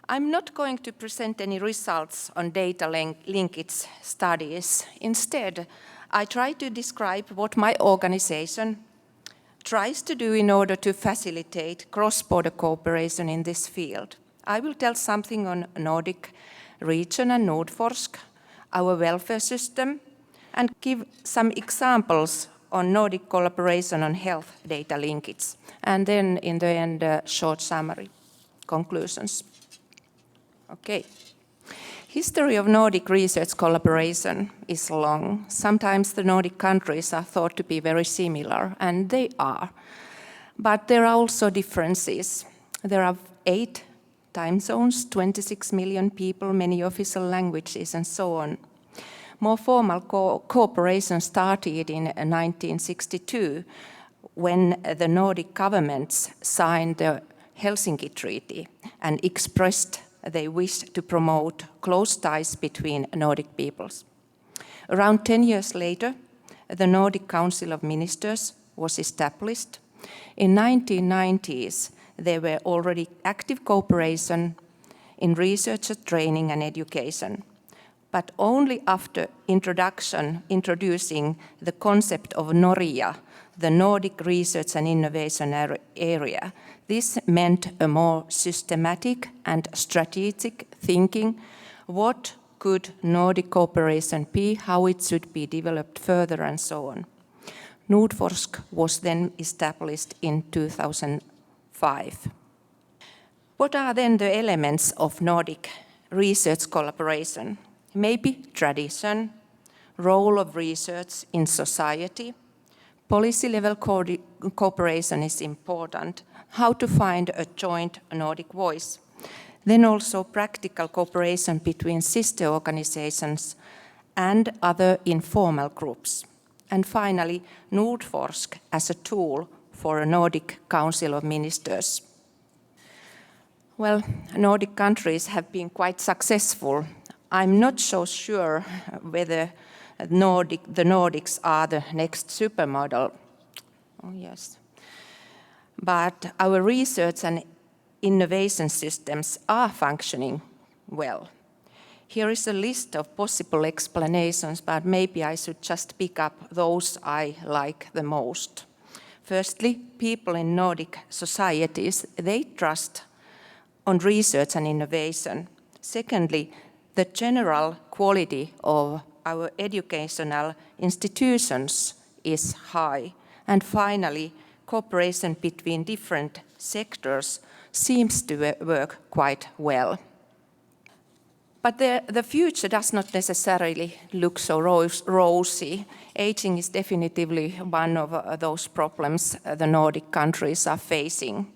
I'm not going to present any results on data linkage studies. Instead, I try to describe what my organization tries to do in order to facilitate cross-border cooperation in this field. I will tell something on Nordic region and Nordforsk, our welfare system, and give some examples on Nordic collaboration on health data linkage. And then in the end, a short summary, conclusions. Okay. History of Nordic research collaboration is long. Sometimes the Nordic countries are thought to be very similar, and they are. But there are also differences. There are 8 time zones, 26 million people, many official languages, and so on. More formal cooperation started in 1962 when the Nordic governments signed the Helsinki Treaty and expressed they wished to promote close ties between Nordic peoples. Around 10 years later, the Nordic Council of Ministers was established. In 1990s, there were already active cooperation in research, training and education. But only after introducing the concept of Noria, the Nordic Research and Innovation Area. This meant a more systematic and strategic thinking. What could Nordic cooperation be, how it should be developed further, and so on. Nordforsk was then established in 2005. What are then the elements of Nordic research collaboration? Maybe tradition, role of research in society, policy-level cooperation is important, how to find a joint Nordic voice. Then also practical cooperation between sister organizations and other informal groups. And finally, Nordforsk as a tool for a Nordic Council of Ministers. Well, Nordic countries have been quite successful. I'm not so sure whether the Nordics are the next supermodel. Oh, yes. But our research and innovation systems are functioning well. Here is a list of possible explanations, but maybe I should just pick up those I like the most. Firstly, people in Nordic societies, they trust on research and innovation. Secondly, the general quality of our educational institutions is high. And finally, cooperation between different sectors seems to work quite well. But the future does not necessarily look so rosy. Aging is definitively one of those problems the Nordic countries are facing.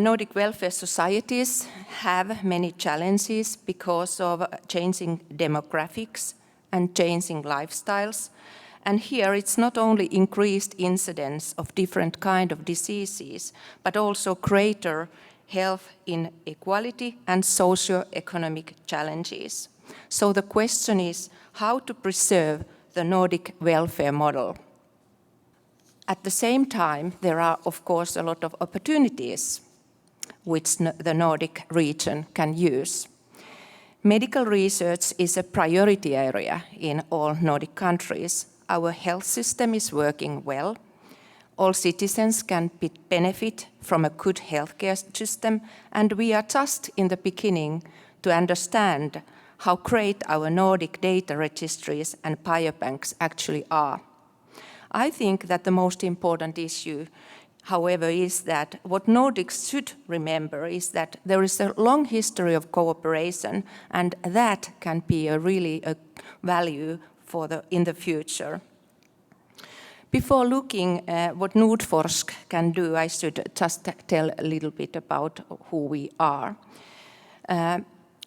Nordic welfare societies have many challenges because of changing demographics and changing lifestyles. And here it's not only increased incidence of different kinds of diseases, but also greater health inequality and socio-economic challenges. So the question is how to preserve the Nordic welfare model. At the same time, there are, of course, a lot of opportunities which the Nordic region can use. Medical research is a priority area in all Nordic countries. Our health system is working well. All citizens can benefit from a good healthcare system, and we are just in the beginning to understand how great our Nordic data registries and biobanks actually are. I think that the most important issue, however, is that what Nordics should remember is that there is a long history of cooperation, and that can be really a value in the future. Before looking at what Nordforsk can do, I should just tell a little bit about who we are.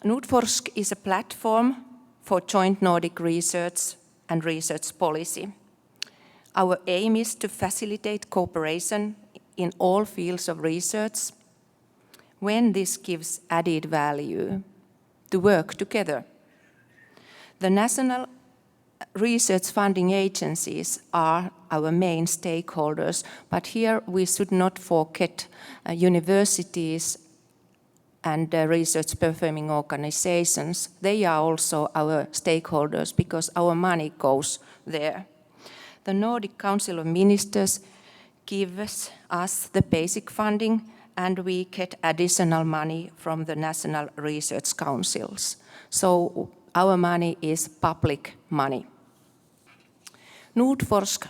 Nordforsk is a platform for joint Nordic research and research policy. Our aim is to facilitate cooperation in all fields of research when this gives added value to work together. The national research funding agencies are our main stakeholders, but here we should not forget universities and research performing organizations, they are also our stakeholders because our money goes there. The Nordic Council of Ministers gives us the basic funding, and we get additional money from the national research councils. So our money is public money. Nordforsk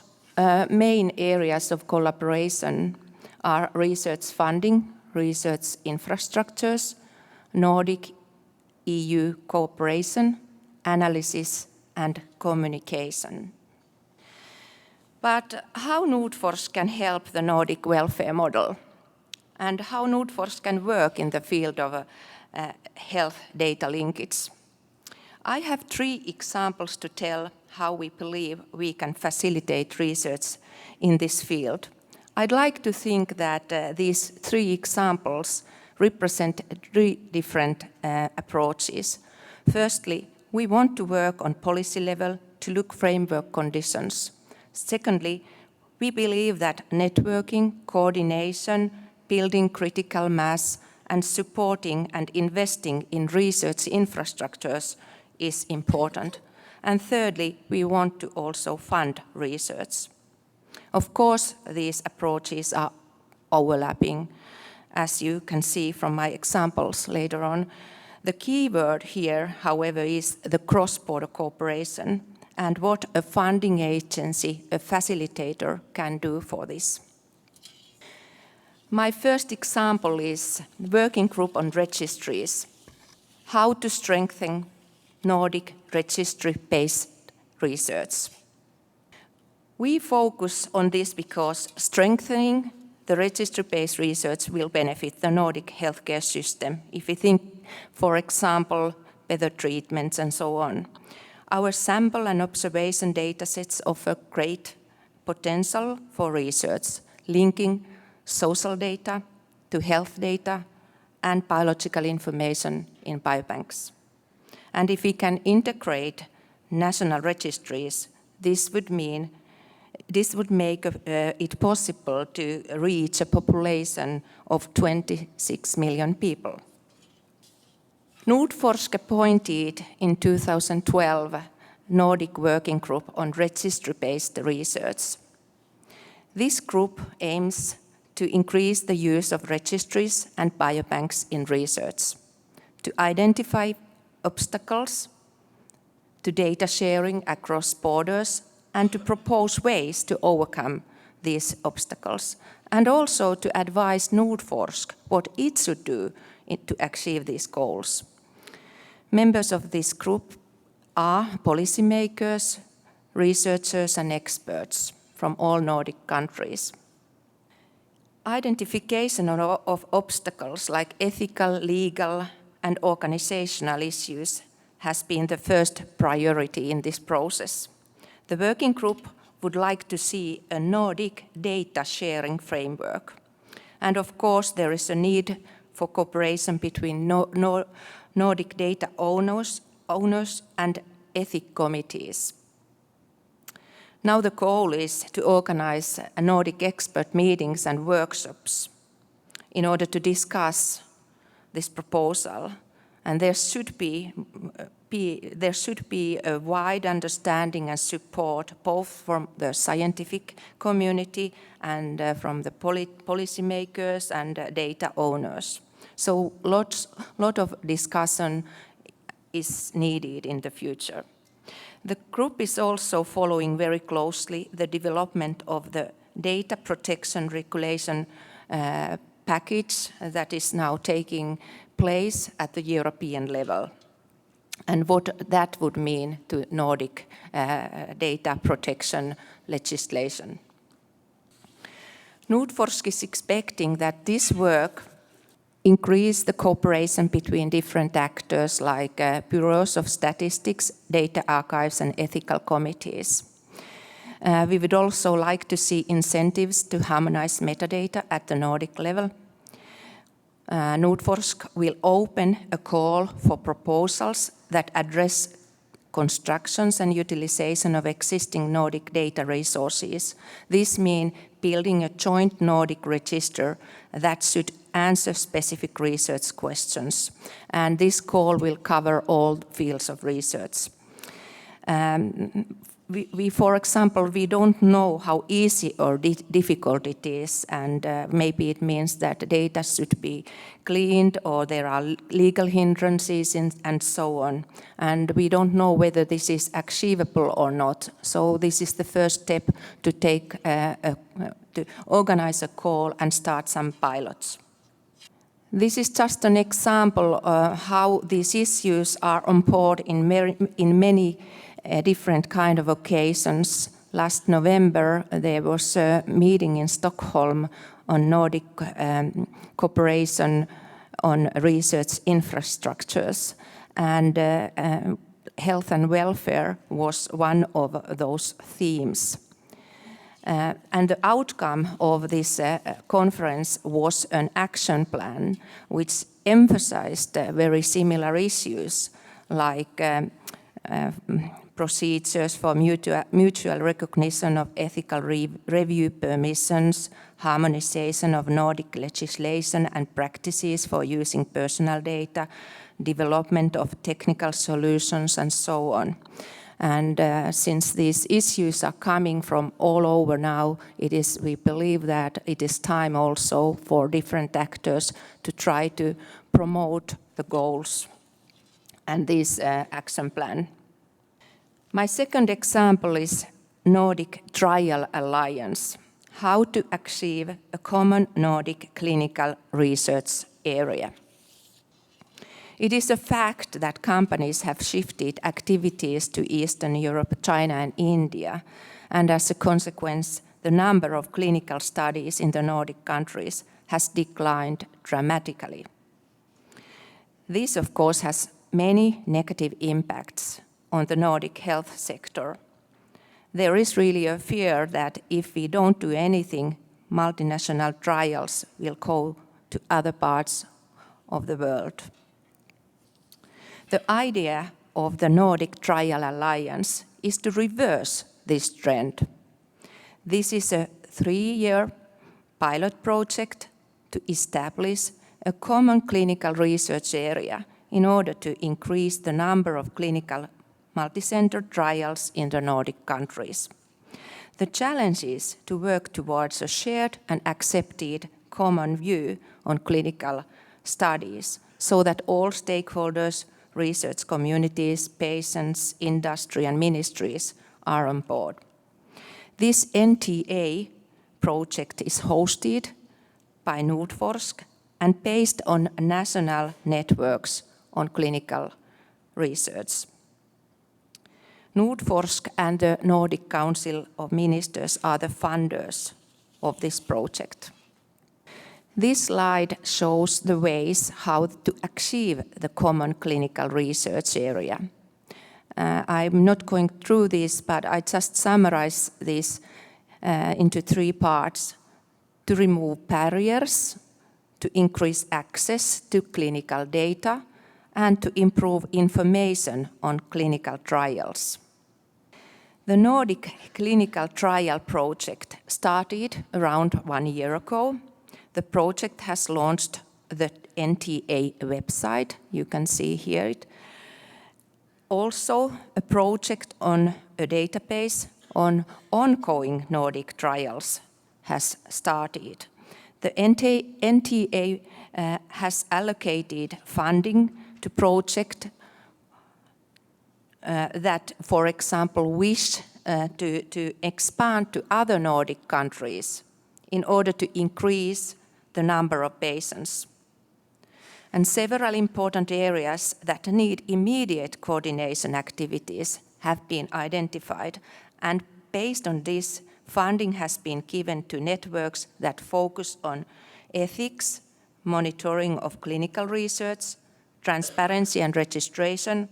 main areas of collaboration are research funding, research infrastructures, Nordic EU cooperation, analysis, and communication. But how Nordforsk can help the Nordic welfare model, and how Nordforsk can work in the field of health data linkage? I have 3 examples to tell how we believe we can facilitate research in this field. I'd like to think that these 3 examples represent 3 different approaches. Firstly, we want to work on policy level to look framework conditions. Secondly, we believe that networking, coordination, building critical mass, and supporting and investing in research infrastructures is important. And thirdly, we want to also fund research. Of course, these approaches are overlapping, as you can see from my examples later on. The key word here, however, is the cross-border cooperation and what a funding agency, a facilitator, can do for this. My first example is the working group on registries, how to strengthen Nordic registry-based research. We focus on this because strengthening the registry-based research will benefit the Nordic healthcare system. If we think, for example, better treatments and so on. Our sample and observation datasets offer great potential for research, linking social data to health data and biological information in biobanks. And if we can integrate national registries, this would make it possible to reach a population of 26 million people. Nordforsk appointed in 2012 Nordic Working Group on registry-based research. This group aims to increase the use of registries and biobanks in research, to identify obstacles to data sharing across borders, and to propose ways to overcome these obstacles, and also to advise Nordforsk what it should do to achieve these goals. Members of this group are policymakers, researchers, and experts from all Nordic countries. Identification of obstacles like ethical, legal, and organizational issues has been the first priority in this process. The working group would like to see a Nordic data sharing framework. And of course, there is a need for cooperation between Nordic data owners and ethics committees. Now the goal is to organize Nordic expert meetings and workshops in order to discuss this proposal. And there should be a wide understanding and support both from the scientific community and from the policymakers and data owners. So lot of discussion is needed in the future. The group is also following very closely the development of the data protection regulation package that is now taking place at the European level, and what that would mean to Nordic data protection legislation. Nordforsk is expecting that this work increase the cooperation between different actors like bureaus of statistics, data archives, and ethical committees. We would also like to see incentives to harmonize metadata at the Nordic level. Nordforsk will open a call for proposals that address constructions and utilization of existing Nordic data resources. This means building a joint Nordic register that should answer specific research questions. And this call will cover all fields of research. For example, we don't know how easy or difficult it is, and maybe it means that data should be cleaned or there are legal hindrances and so on. And we don't know whether this is achievable or not. So this is the first step to to organize a call and start some pilots. This is just an example of how these issues are on board in many different kind of occasions. Last November, there was a meeting in Stockholm on Nordic cooperation on research infrastructures, and health and welfare was one of those themes. And the outcome of this conference was an action plan which emphasized very similar issues like procedures for mutual recognition of ethical review permissions, harmonization of Nordic legislation and practices for using personal data, development of technical solutions, and so on. And since these issues are coming from all over now, we believe that it is time also for different actors to try to promote the goals and this action plan. My second example is Nordic Trial Alliance, how to achieve a common Nordic clinical research area. It is a fact that companies have shifted activities to Eastern Europe, China, and India, and as a consequence, the number of clinical studies in the Nordic countries has declined dramatically. This, of course, has many negative impacts on the Nordic health sector. There is really a fear that if we don't do anything, multinational trials will go to other parts of the world. The idea of the Nordic Trial Alliance is to reverse this trend. This is a 3-year pilot project to establish a common clinical research area in order to increase the number of clinical multi-center trials in the Nordic countries. The challenge is to work towards a shared and accepted common view on clinical studies so that all stakeholders, research communities, patients, industry, and ministries are on board. This NTA project is hosted by Nordforsk and based on national networks on clinical research. Nordforsk and the Nordic Council of Ministers are the funders of this project. This slide shows the ways how to achieve the common clinical research area. I'm not going through this, but I just summarize this into 3 parts: to remove barriers, to increase access to clinical data, and to improve information on clinical trials. The Nordic Clinical Trial Project started around 1 year ago. The project has launched the NTA website. You can see here it. Also, a project on a database on ongoing Nordic trials has started. The NTA has allocated funding to projects that, for example, wish to expand to other Nordic countries in order to increase the number of patients. And several important areas that need immediate coordination activities have been identified, and based on this, funding has been given to networks that focus on ethics, monitoring of clinical research, transparency and registration,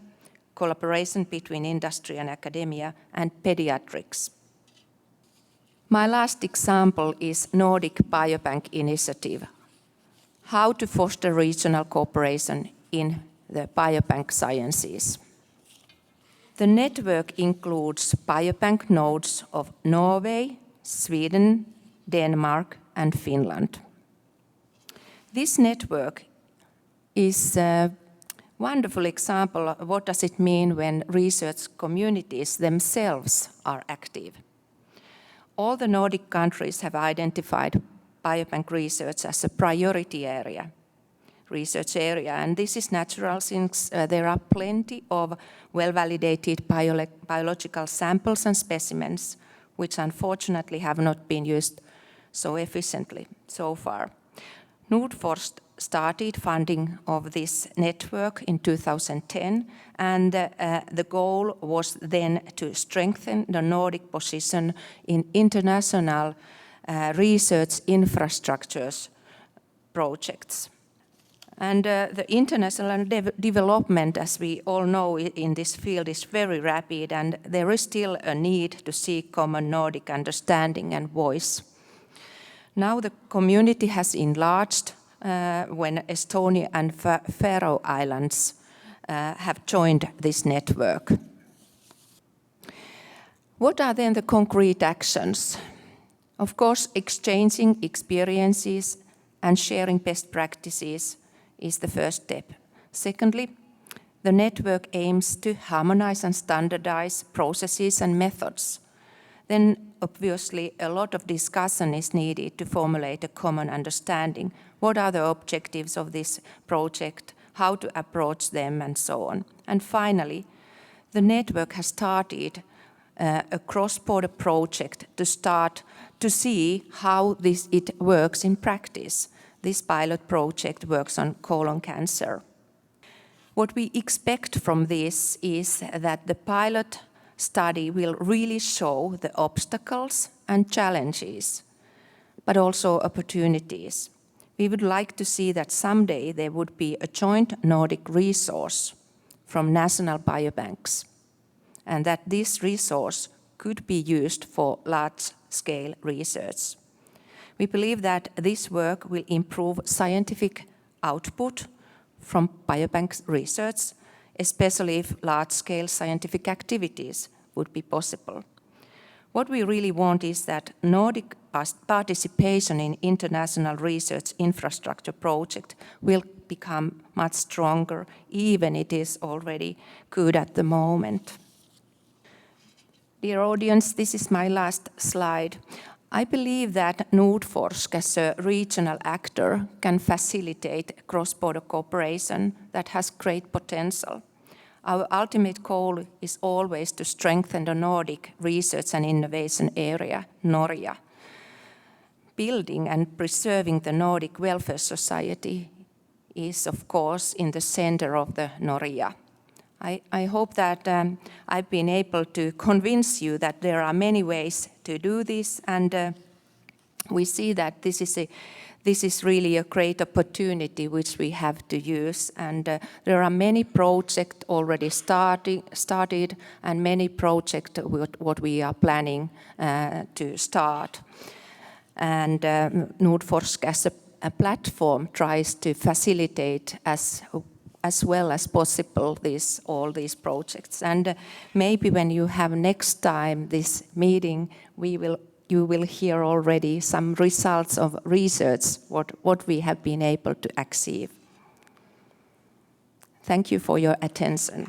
collaboration between industry and academia, and pediatrics. My last example is Nordic Biobank Initiative, how to foster regional cooperation in the biobank sciences. The network includes biobank nodes of Norway, Sweden, Denmark, and Finland. This network is a wonderful example of what does it mean when research communities themselves are active. All the Nordic countries have identified biobank research as a priority area, research area, and this is natural since there are plenty of well-validated biological samples and specimens, which unfortunately have not been used so efficiently so far. Nordforsk started funding of this network in 2010, and the goal was then to strengthen the Nordic position in international research infrastructures projects. And the international development, as we all know in this field, is very rapid, and there is still a need to seek common Nordic understanding and voice. Now the community has enlarged when Estonia and Faroe Islands have joined this network. What are then the concrete actions? Of course, exchanging experiences and sharing best practices is the first step. Secondly, the network aims to harmonize and standardize processes and methods. Then obviously a lot of discussion is needed to formulate a common understanding. What are the objectives of this project, how to approach them, and so on. And finally, the network has started a cross-border project to see how it works in practice. This pilot project works on colon cancer. What we expect from this is that the pilot study will really show the obstacles and challenges, but also opportunities. We would like to see that someday there would be a joint Nordic resource from national biobanks, and that this resource could be used for large-scale research. We believe that this work will improve scientific output from biobank research, especially if large-scale scientific activities would be possible. What we really want is that Nordic participation in international research infrastructure project will become much stronger, even it is already good at the moment. Dear audience, this is my last slide. I believe that Nordforsk, as a regional actor, can facilitate cross-border cooperation that has great potential. Our ultimate goal is always to strengthen the Nordic research and innovation area, Norja. Building and preserving the Nordic welfare society is, of course, in the center of the Norja. I hope that I've been able to convince you that there are many ways to do this, and we see that this is really a great opportunity which we have to use. And there are many projects already started, and many projects what we are planning to start. And Nordforsk as a platform tries to facilitate as well as possible all these projects. And maybe when you have next time this meeting, you will hear already some results of research, what we have been able to achieve. Thank you for your attention.